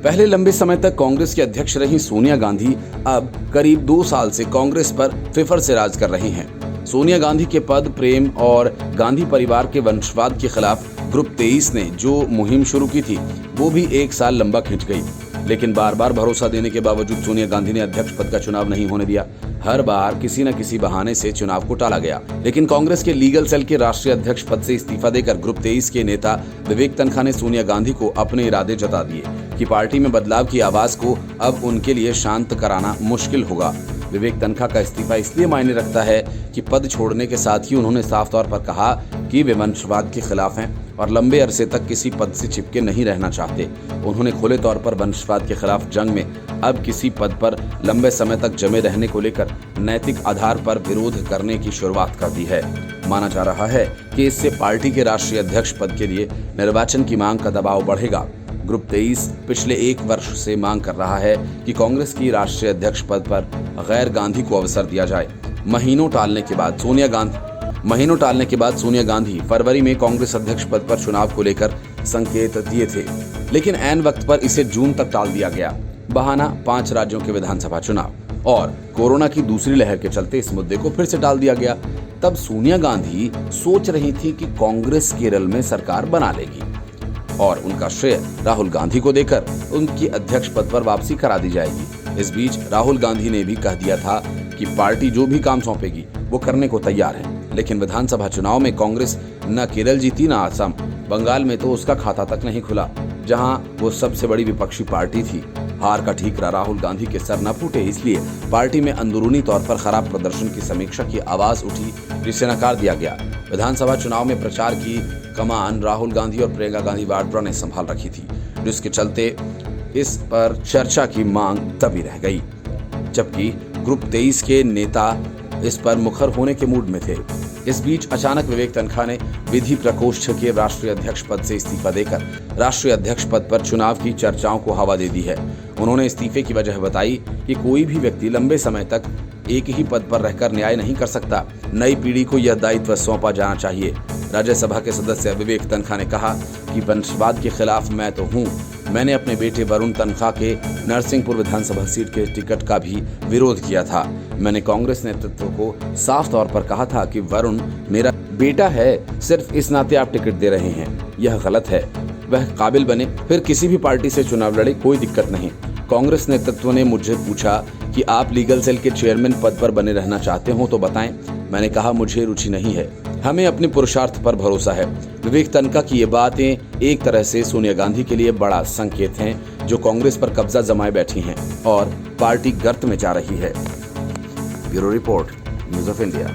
पहले लंबे समय तक कांग्रेस की अध्यक्ष रही सोनिया गांधी अब करीब 2 साल से कांग्रेस पर फिफर से राज कर रही हैं। सोनिया गांधी के पद, प्रेम और गांधी परिवार के वंशवाद के खिलाफ ग्रुप 23 ने जो मुहिम शुरू की थी वो भी 1 साल लंबा खिंच गई। लेकिन बार बार भरोसा देने के बावजूद सोनिया गांधी ने अध्यक्ष पद का चुनाव नहीं होने दिया। हर बार किसी न किसी बहाने से चुनाव को टाला गया। लेकिन कांग्रेस के लीगल सेल के राष्ट्रीय अध्यक्ष पद से इस्तीफा देकर ग्रुप 23 के नेता विवेक तन्खा ने सोनिया गांधी को अपने इरादे जता दिए कि पार्टी में बदलाव की आवाज को अब उनके लिए शांत कराना मुश्किल होगा। विवेक तन्खा का इस्तीफा इसलिए मायने रखता है कि पद छोड़ने के साथ ही उन्होंने साफ तौर पर कहा कि वे वंशवाद के खिलाफ हैं और लंबे अरसे तक किसी पद से चिपके नहीं रहना चाहते। उन्होंने खुले तौर पर वंशवाद के खिलाफ जंग में अब किसी पद पर लंबे समय तक जमे रहने को लेकर नैतिक आधार पर विरोध करने की शुरुआत कर दी है। माना जा रहा है कि इससे पार्टी के राष्ट्रीय अध्यक्ष पद के लिए निर्वाचन की मांग का दबाव बढ़ेगा। ग्रुप 23 पिछले 1 वर्ष से मांग कर रहा है कि कांग्रेस की राष्ट्रीय अध्यक्ष पद पर गैर गांधी को अवसर दिया जाए। महीनों टालने के बाद सोनिया गांधी फरवरी में कांग्रेस अध्यक्ष पद पर चुनाव को लेकर संकेत दिए थे, लेकिन ऐन वक्त पर इसे जून तक टाल दिया गया। बहाना 5 राज्यों के विधानसभा चुनाव और कोरोना की दूसरी लहर के चलते इस मुद्दे को फिर से टाल दिया गया। तब सोनिया गांधी सोच रही थी कि कांग्रेस केरल में सरकार बना लेगी और उनका श्रेय राहुल गांधी को देकर उनकी अध्यक्ष पद पर वापसी करा दी जाएगी। इस बीच राहुल गांधी ने भी कह दिया था कि पार्टी जो भी काम सौंपेगी वो करने को तैयार है। लेकिन विधानसभा चुनाव में कांग्रेस न केरल जीती न असम, बंगाल में तो उसका खाता तक नहीं खुला, जहां वो सबसे बड़ी विपक्षी पार्टी थी। हार का ठीकरा राहुल गांधी के सर न फूटे, इसलिए पार्टी में अंदरूनी तौर पर खराब प्रदर्शन की समीक्षा की आवाज उठी, जिसे नकार दिया गया। विधानसभा चुनाव में प्रचार की कमान राहुल गांधी और प्रियंका गांधी वाड्रा ने संभाल रखी थी, जिसके चलते इस पर चर्चा की मांग दबी रह गई, जबकि ग्रुप 23 के नेता इस पर मुखर होने के मूड में थे। इस बीच अचानक विवेक तन्खा ने विधि प्रकोष्ठ के राष्ट्रीय अध्यक्ष पद से इस्तीफा देकर राष्ट्रीय अध्यक्ष पद पर चुनाव की चर्चाओं को हवा दे दी है। उन्होंने इस्तीफे की वजह बताई कि कोई भी व्यक्ति लंबे समय तक एक ही पद पर रहकर न्याय नहीं कर सकता। नई पीढ़ी को यह दायित्व सौंपा जाना चाहिए। राज्यसभा के सदस्य विवेक तन्खा ने कहा कि वंशवाद के खिलाफ मैं तो हूँ। मैंने अपने बेटे वरुण तन्खा के नरसिंहपुर विधानसभा सीट के टिकट का भी विरोध किया था। मैंने कांग्रेस नेतृत्व को साफ तौर पर कहा था कि वरुण मेरा बेटा है, सिर्फ इस नाते आप टिकट दे रहे हैं, यह गलत है। वह काबिल बने, फिर किसी भी पार्टी से चुनाव लड़े, कोई दिक्कत नहीं। कांग्रेस नेतृत्व ने मुझे पूछा कि आप लीगल सेल के चेयरमैन पद पर बने रहना चाहते हो तो बताएं। मैंने कहा मुझे रुचि नहीं है, हमें अपने पुरुषार्थ पर भरोसा है। विवेक तन्खा की ये बातें एक तरह से सोनिया गांधी के लिए बड़ा संकेत हैं, जो कांग्रेस पर कब्जा जमाए बैठी हैं और पार्टी गर्त में जा रही है। Bureau report, news of India.